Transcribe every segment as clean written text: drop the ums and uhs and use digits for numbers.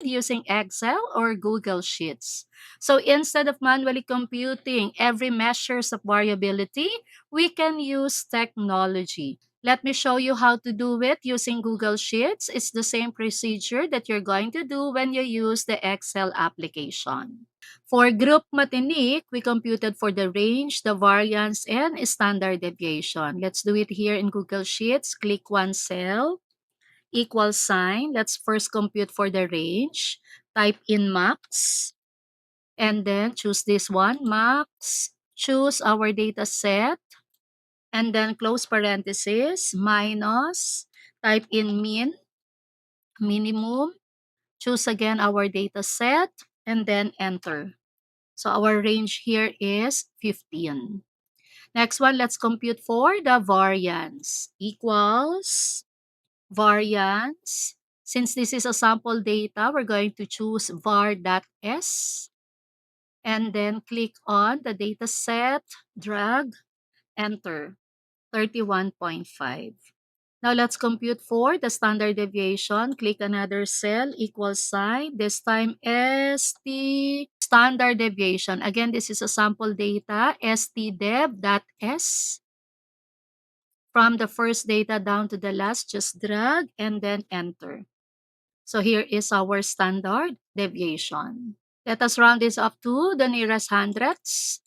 using Excel or Google Sheets. So instead of manually computing every measures of variability, we can use technology. Let me show you how to do it using Google Sheets. It's the same procedure that you're going to do when you use the Excel application. For group Matinic, we computed for the range, the variance, and standard deviation. Let's do it here in Google Sheets. Click one cell, equal sign. Let's first compute for the range. Type in max, and then choose this one, max. Choose our data set, and then close parenthesis, minus. Type in min, minimum. Choose again our data set, and then enter. So our range here is 15. Next one, let's compute for the variance. Equals variance. Since this is a sample data, we're going to choose var.s and then click on the data set, drag, enter, 31.5. Now let's compute for the standard deviation. Click another cell, equal sign. This time ST standard deviation. Again, this is a sample data, stdev.s. From the first data down to the last, just drag and then enter. So here is our standard deviation. Let us round this up to the nearest hundredths.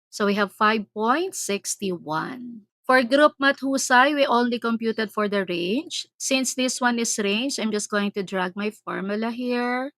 So we have 5.61. For group Mathusay, we only computed for the range. Since this one is range, I'm just going to drag my formula here.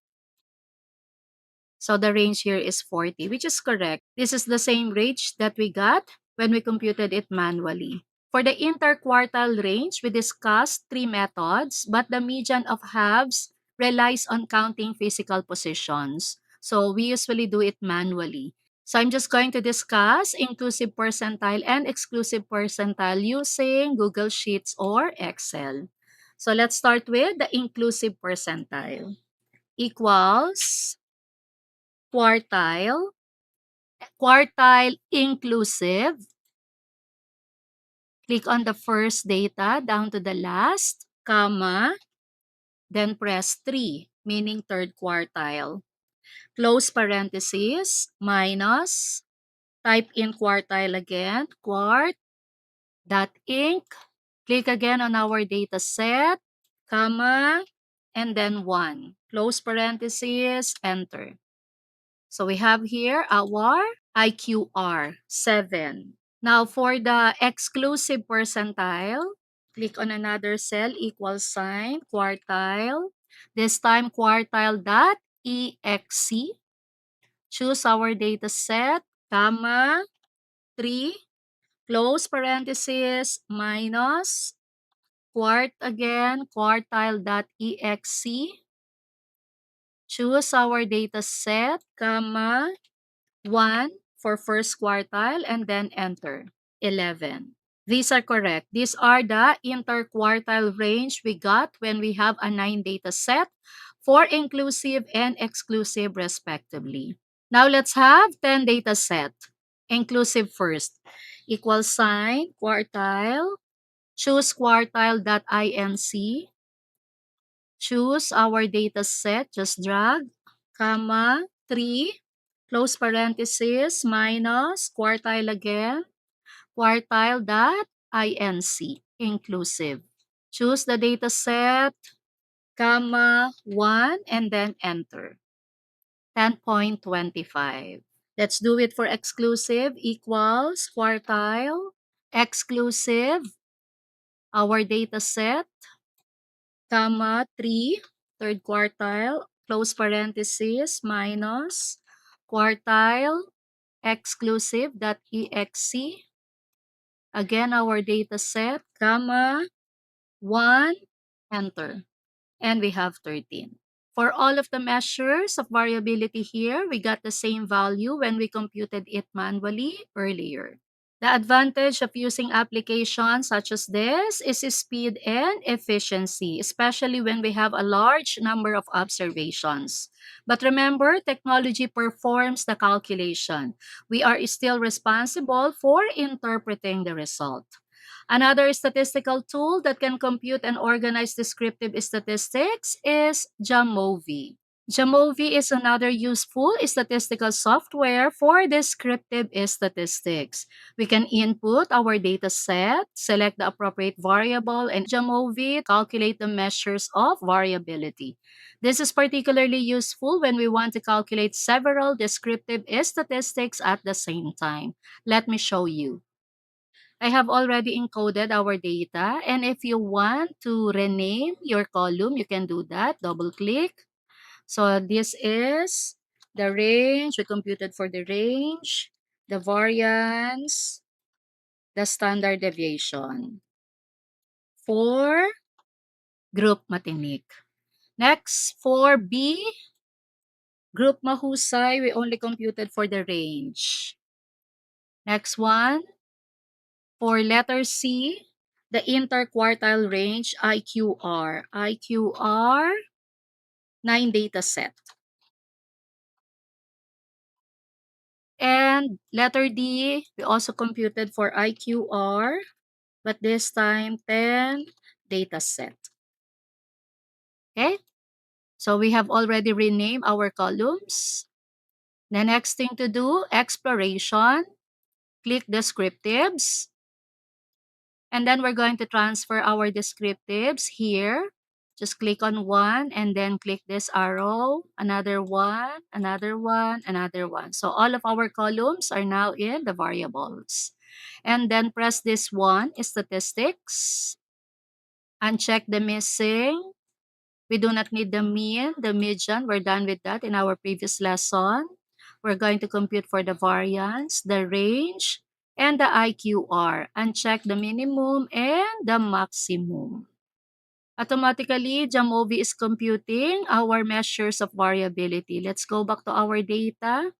So the range here is 40, which is correct. This is the same range that we got when we computed it manually. For the interquartile range, we discussed three methods, but the median of halves relies on counting physical positions. So we usually do it manually. So I'm just going to discuss inclusive percentile and exclusive percentile using Google Sheets or Excel. So let's start with the inclusive percentile. Equals quartile, quartile inclusive. Click on the first data down to the last, comma, then press 3, meaning third quartile. Close parenthesis, minus, type in quartile again, quart.inc. Click again on our data set, comma, and then 1. Close parenthesis, enter. So we have here our IQR, 7. Now for the exclusive percentile, click on another cell, equal sign, quartile. This time quartile.exe. Choose our data set, comma, 3, close parenthesis, minus, quart again, quartile.exe. Choose our data set, comma, 1 for first quartile, and then enter, 11. These are correct. These are the interquartile range we got when we have a 9 data set for inclusive and exclusive respectively. Now let's have 10 data set. Inclusive first. Equal sign, quartile. Choose quartile.inc. Choose our data set. Just drag, comma, 3. Close parenthesis, minus, quartile again, quartile.inc, inclusive. Choose the data set, comma, 1, and then enter. 10.25. Let's do it for exclusive, equals, quartile, exclusive, our data set, comma, 3, third quartile, close parenthesis, minus, quartile, exclusive.exe. Again, our data set, comma, 1, enter. And we have 13. For all of the measures of variability here, we got the same value when we computed it manually earlier. The advantage of using applications such as this is speed and efficiency, especially when we have a large number of observations. But remember, technology performs the calculation. We are still responsible for interpreting the result. Another statistical tool that can compute and organize descriptive statistics is Jamovi. Jamovi is another useful statistical software for descriptive statistics. We can input our data set, select the appropriate variable, and Jamovi calculate the measures of variability. This is particularly useful when we want to calculate several descriptive statistics at the same time. Let me show you. I have already encoded our data, and if you want to rename your column, you can do that. Double click. So this is the range. We computed for the range, the variance, the standard deviation for group Matinik. Next, for B, group Mahusay, we only computed for the range. Next one, for letter C, the interquartile range IQR. IQR, 9 data set. And letter D, we also computed for IQR, but this time 10 data set. Okay, so we have already renamed our columns. The next thing to do, exploration, click descriptives, and then we're going to transfer our descriptives here. Just click on one and then click this arrow, another one, another one, another one. So all of our columns are now in the variables. And then press this one, statistics, uncheck the missing. We do not need the mean, the median. We're done with that in our previous lesson. We're going to compute for the variance, the range, and the IQR. Uncheck the minimum and the maximum. Automatically, Jamovi is computing our measures of variability. Let's go back to our data.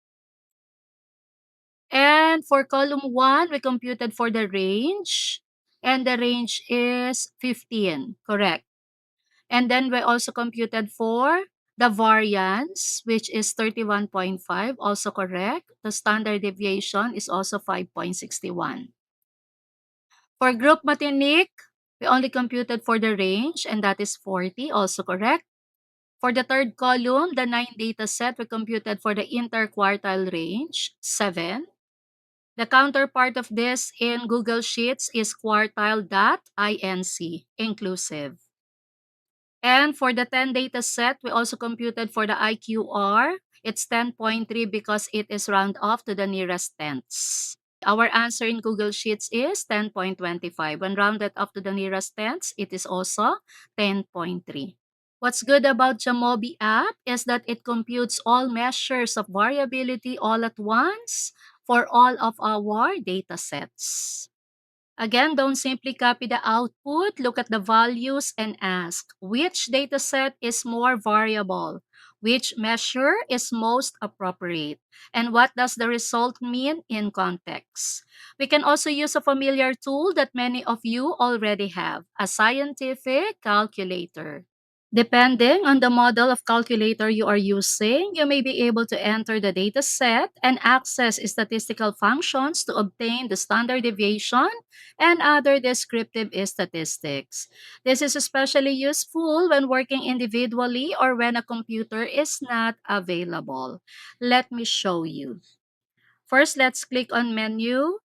And for column 1, we computed for the range. And the range is 15, correct. And then we also computed for the variance, which is 31.5, also correct. The standard deviation is also 5.61. For group Matinik, we only computed for the range, and that is 40, also correct. For the third column, the 9 data set, we computed for the interquartile range, 7. The counterpart of this in Google Sheets is quartile.inc, inclusive. And for the 10 data set, we also computed for the IQR. It's 10.3 because it is round off to the nearest tenths. Our answer in Google Sheets is 10.25. When rounded up to the nearest tenths, it is also 10.3. What's good about Jamobi app is that it computes all measures of variability all at once for all of our data sets. Again, don't simply copy the output, look at the values and ask, which dataset is more variable? Which measure is most appropriate? And what does the result mean in context? We can also use a familiar tool that many of you already have, a scientific calculator. Depending on the model of calculator you are using, you may be able to enter the data set and access statistical functions to obtain the standard deviation and other descriptive statistics. This is especially useful when working individually or when a computer is not available. Let me show you. First, let's click on menu.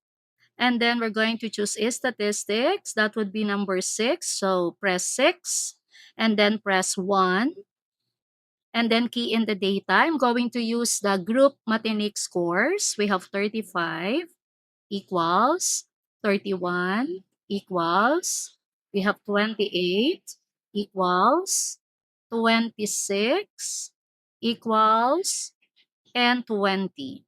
And then we're going to choose statistics. That would be number 6. So press 6 and then press 1 and then key in the data. I'm going to use the group Matinik scores. We have 35 equals 31 equals. We have 28 equals 26 equals and 20.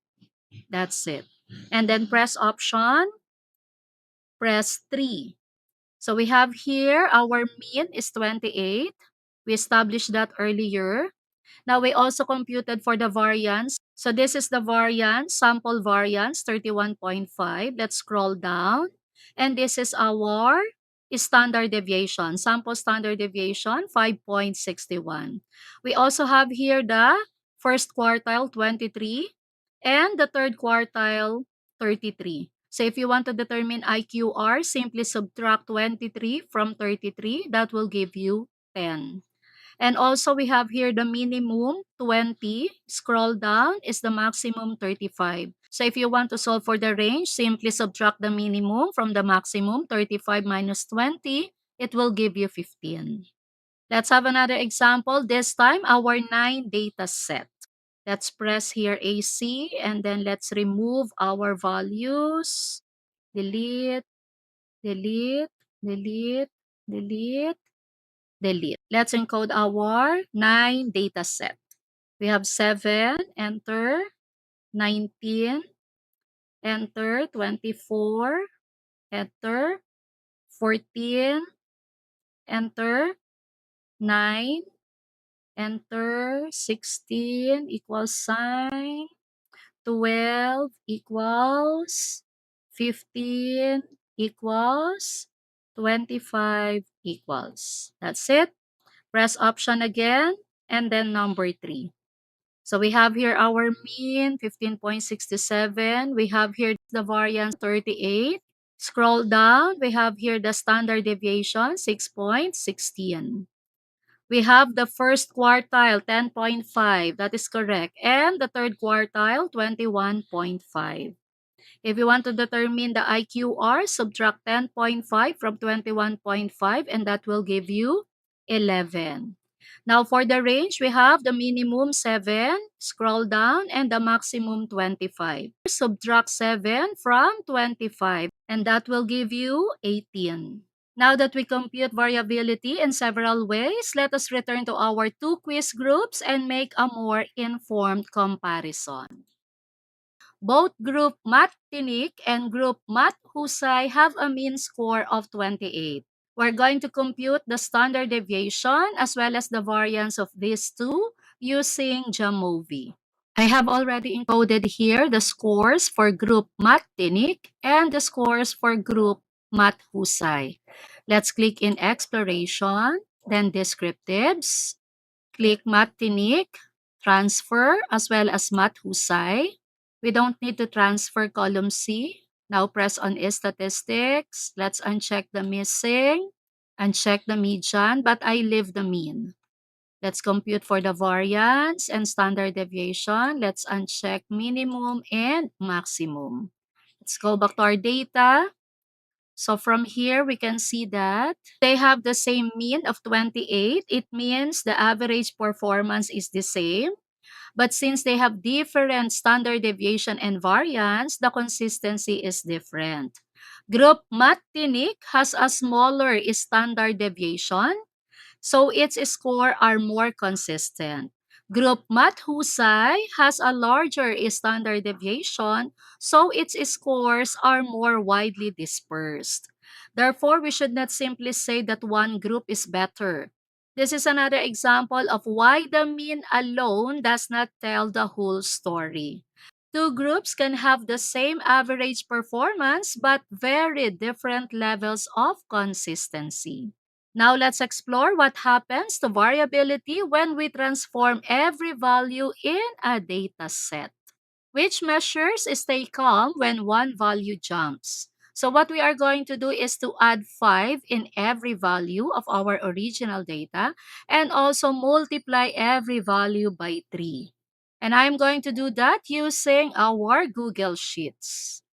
That's it. And then press option, press 3. So we have here our mean is 28. We established that earlier. Now we also computed for the variance. So this is the variance, sample variance 31.5. Let's scroll down. And this is our standard deviation, sample standard deviation 5.61. We also have here the first quartile 23 and the third quartile 33. So if you want to determine IQR, simply subtract 23 from 33. That will give you 10. And also we have here the minimum 20. Scroll down is the maximum 35. So if you want to solve for the range, simply subtract the minimum from the maximum 35 minus 20. It will give you 15. Let's have another example. This time our 9 data set. Let's press here AC and then let's remove our values. Delete, delete, delete, delete, delete. Let's encode our 9 data set. We have 7, enter, 19, enter, 24, enter, 14, enter, 9, enter, 16 equals sign, 12 equals 15 equals 25 equals. That's it. Press option again and then number 3. So we have here our mean 15.67. We have here the variance 38. Scroll down, we have here the standard deviation 6.16. We have the first quartile 10.5. That is correct. And the third quartile 21.5. If you want to determine the IQR, subtract 10.5 from 21.5 and that will give you 11. Now for the range, we have the minimum 7, scroll down, and the maximum 25. Subtract 7 from 25 and that will give you 18. Now that we compute variability in several ways, let us return to our two quiz groups and make a more informed comparison. Both Group Math Tinik and Group Math Husay have a mean score of 28. We're going to compute the standard deviation as well as the variance of these two using Jamovi. I have already encoded here the scores for Group Math Tinik and the scores for Group Math Husay. Let's click in Exploration, then Descriptives. Click Math Tinik, Transfer, as well as Math Husay. We don't need to transfer column C. Now press on Statistics. Let's uncheck the missing, uncheck the median, but I leave the mean. Let's compute for the variance and standard deviation. Let's uncheck minimum and maximum. Let's go back to our data. So from here, we can see that they have the same mean of 28. It means the average performance is the same. But since they have different standard deviation and variance, the consistency is different. Group Matinic has a smaller standard deviation, so its score are more consistent. Group Math Husay has a larger standard deviation, so its scores are more widely dispersed. Therefore, we should not simply say that one group is better. This is another example of why the mean alone does not tell the whole story. Two groups can have the same average performance but very different levels of consistency. Now let's explore what happens to variability when we transform every value in a data set. Which measures stay calm when one value jumps? So what we are going to do is to add 5 in every value of our original data and also multiply every value by 3. And I'm going to do that using our Google Sheets.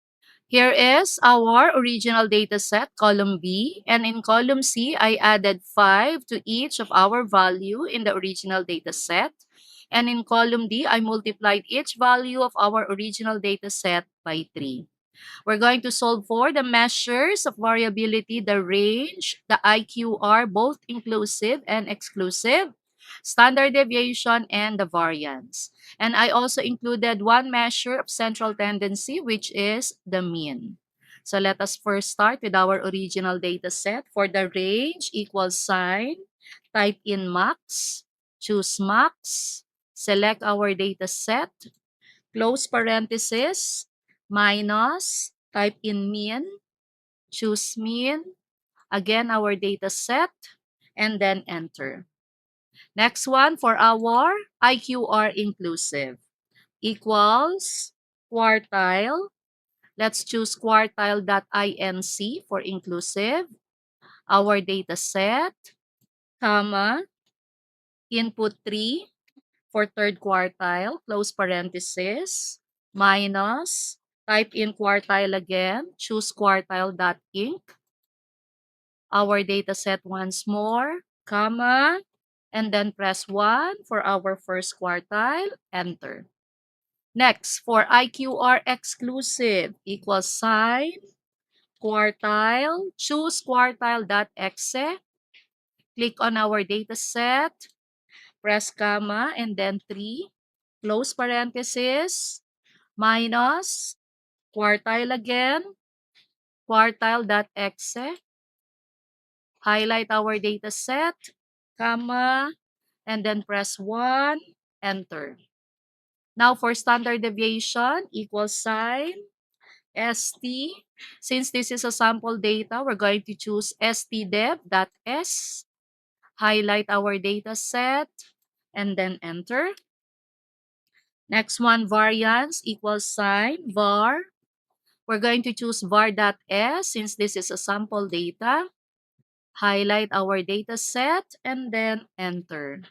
Here is our original data set, column B, and in column C, I added 5 to each of our value in the original data set. And in column D, I multiplied each value of our original data set by 3. We're going to solve for the measures of variability, the range, the IQR, both inclusive and exclusive, standard deviation, and the variance. And I also included one measure of central tendency, which is the mean. So let us first start with our original data set. For the range equals sign, type in max, choose max, select our data set, close parenthesis, minus, type in mean, choose mean, again our data set, and then enter. Next one for our IQR inclusive equals quartile, Let's choose quartile.inc for inclusive. Our data set, comma, input 3 for third quartile, close parenthesis, minus, type in quartile again, choose quartile.inc, our data set once more, comma, and then press 1 for our first quartile, enter. Next, for IQR exclusive, equal sign, quartile, choose quartile.exe, click on our data set, press comma, and then 3, close parenthesis, minus, quartile again, quartile.exe, highlight our data set, comma, and then press 1, enter. Now for standard deviation, equal sign, ST. Since this is a sample data, we're going to choose stdev.s, highlight our data set, and then enter. Next one, variance, equal sign, var. We're going to choose var.s since this is a sample data. Highlight our data set, and then enter.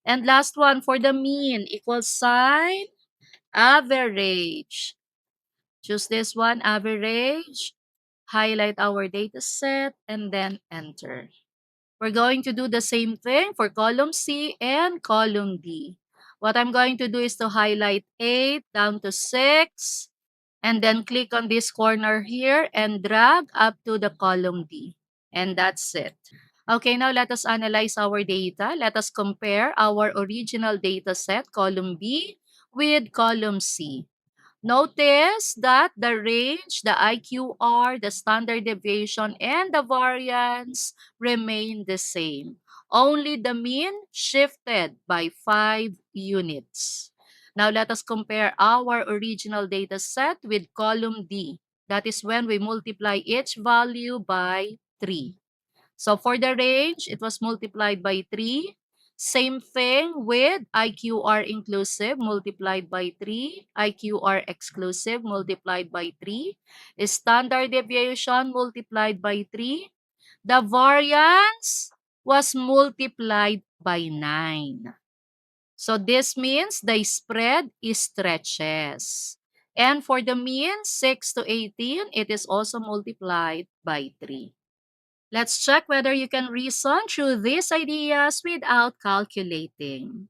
And last one, for the mean, equal sign, average. Choose this one, average. Highlight our data set, and then enter. We're going to do the same thing for column C and column D. What I'm going to do is to highlight 8 down to 6, and then click on this corner here and drag up to the column D. And that's it. Okay, now let us analyze our data. Let us compare our original data set, column B, with column C. Notice that the range, the IQR, the standard deviation, and the variance remain the same. Only the mean shifted by 5 units. Now let us compare our original data set with column D. That is when we multiply each value by 3. So for the range, it was multiplied by 3. Same thing with IQR inclusive multiplied by 3, IQR exclusive multiplied by 3, standard deviation multiplied by 3. The variance was multiplied by 9. So this means the spread is stretches. And for the mean, 6 to 18, it is also multiplied by 3. Let's check whether you can reason through these ideas without calculating.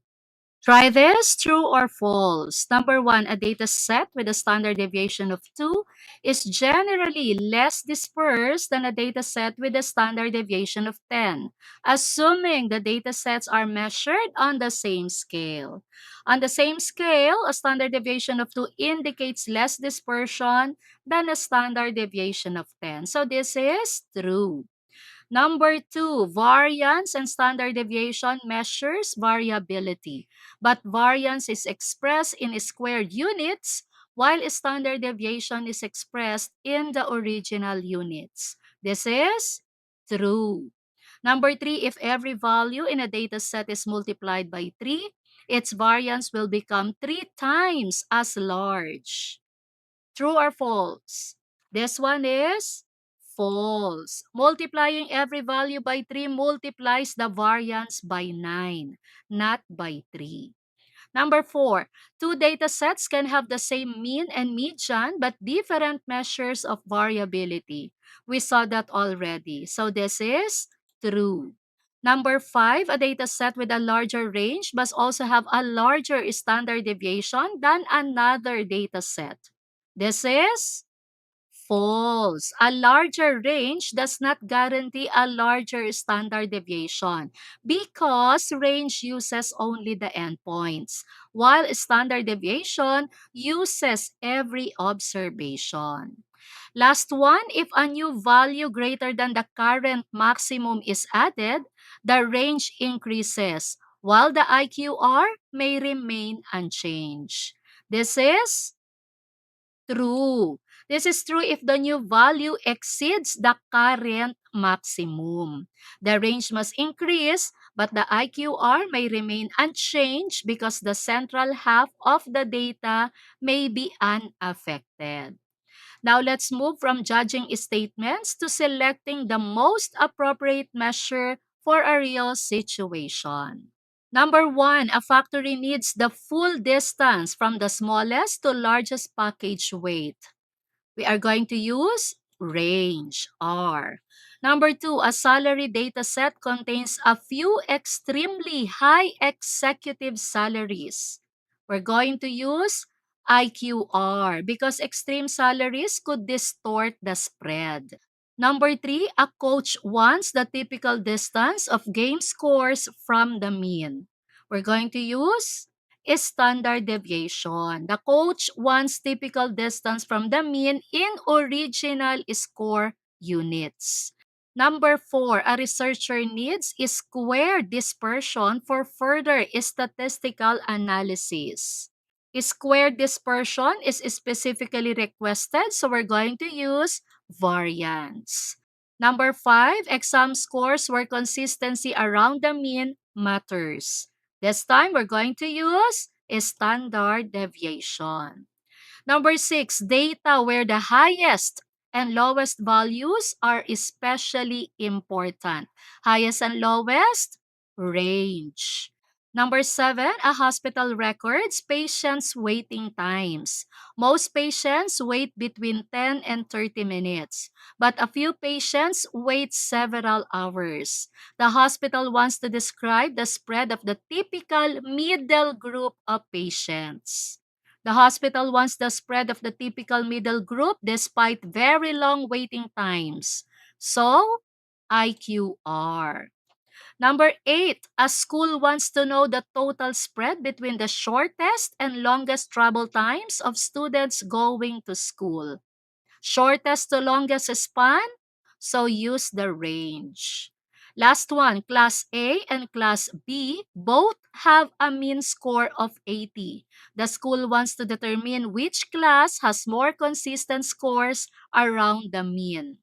Try this, true or false. Number 1, a data set with a standard deviation of 2 is generally less dispersed than a data set with a standard deviation of 10, assuming the data sets are measured on the same scale. On the same scale, a standard deviation of 2 indicates less dispersion than a standard deviation of 10. So this is true. Number 2, variance and standard deviation measures variability, but variance is expressed in squared units while standard deviation is expressed in the original units. This is true. Number 3, if every value in a data set is multiplied by 3, its variance will become 3 times as large. True or false? This one is false. Multiplying every value by 3 multiplies the variance by 9, not by 3. Number 4, two data sets can have the same mean and median but different measures of variability. We saw that already. So this is true. Number 5, a data set with a larger range must also have a larger standard deviation than another data set. This is false. A larger range does not guarantee a larger standard deviation because range uses only the endpoints, while standard deviation uses every observation. Last one, if a new value greater than the current maximum is added, the range increases, while the IQR may remain unchanged. This is true. This is true if the new value exceeds the current maximum. The range must increase, but the IQR may remain unchanged because the central half of the data may be unaffected. Now let's move from judging statements to selecting the most appropriate measure for a real situation. Number one, a factory needs the full distance from the smallest to largest package weight. We are going to use range, R. Number two, a salary data set contains a few extremely high executive salaries. We're going to use IQR because extreme salaries could distort the spread. Number three, a coach wants the typical distance of game scores from the mean. We're going to use standard deviation. The coach wants typical distance from the mean in original score units. Number four, a researcher needs square dispersion for further statistical analysis. Square dispersion is specifically requested, so we're going to use variance. Number five, exam scores where consistency around the mean matters. This time, we're going to use standard deviation. Number six, data where the highest and lowest values are especially important. Highest and lowest, range. Number seven, a hospital records patients' waiting times. Most patients wait between 10 and 30 minutes, but a few patients wait several hours. The hospital wants to describe the spread of the typical middle group of patients. The hospital wants the spread of the typical middle group despite very long waiting times. So, IQR. Number eight, a school wants to know the total spread between the shortest and longest travel times of students going to school. Shortest to longest span, so use the range. Last one, Class A and Class B both have a mean score of 80. The school wants to determine which class has more consistent scores around the mean.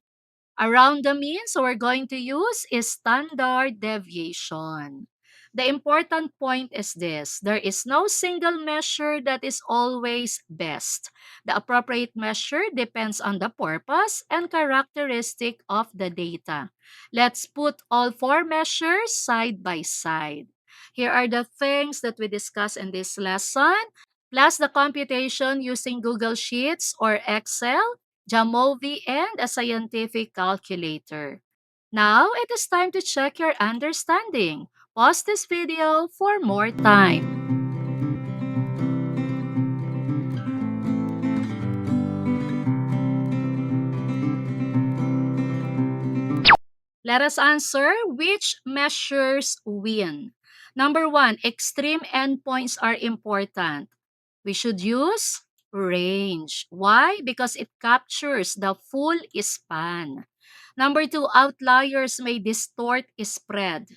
Around the mean, so we're going to use is standard deviation. The important point is this: there is no single measure that is always best. The appropriate measure depends on the purpose and characteristic of the data. Let's put all four measures side by side. Here are the things that we discussed in this lesson, plus the computation using Google Sheets or Excel, Jamovi, and a scientific calculator. Now it is time to check your understanding. Pause this video for more time. Let us answer which measures win. Number one, extreme endpoints are important. We should use range. Why? Because it captures the full span. Number two, outliers may distort spread.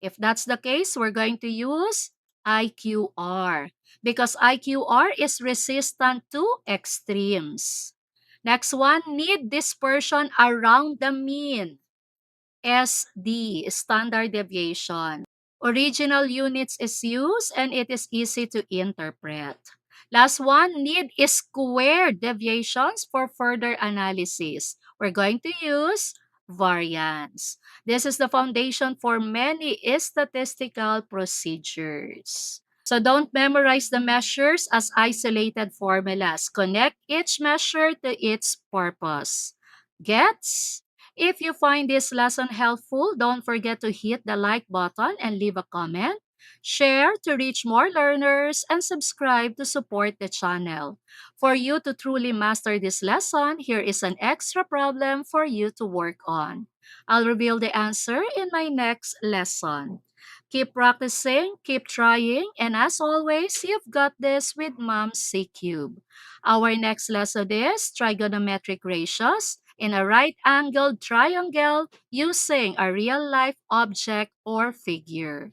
If that's the case, we're going to use IQR because IQR is resistant to extremes. Next one, need dispersion around the mean. SD, standard deviation. Original units is used and it is easy to interpret. Last one, need square deviations for further analysis. We're going to use variance. This is the foundation for many statistical procedures. So don't memorize the measures as isolated formulas. Connect each measure to its purpose. Gets? If you find this lesson helpful, don't forget to hit the like button and leave a comment, share to reach more learners, and subscribe to support the channel. For you to truly master this lesson, here is an extra problem for you to work on. I'll reveal the answer in my next lesson. Keep practicing, keep trying, and as always, you've got this with Mom C Cube. Our next lesson is trigonometric ratios in a right-angled triangle using a real-life object or figure.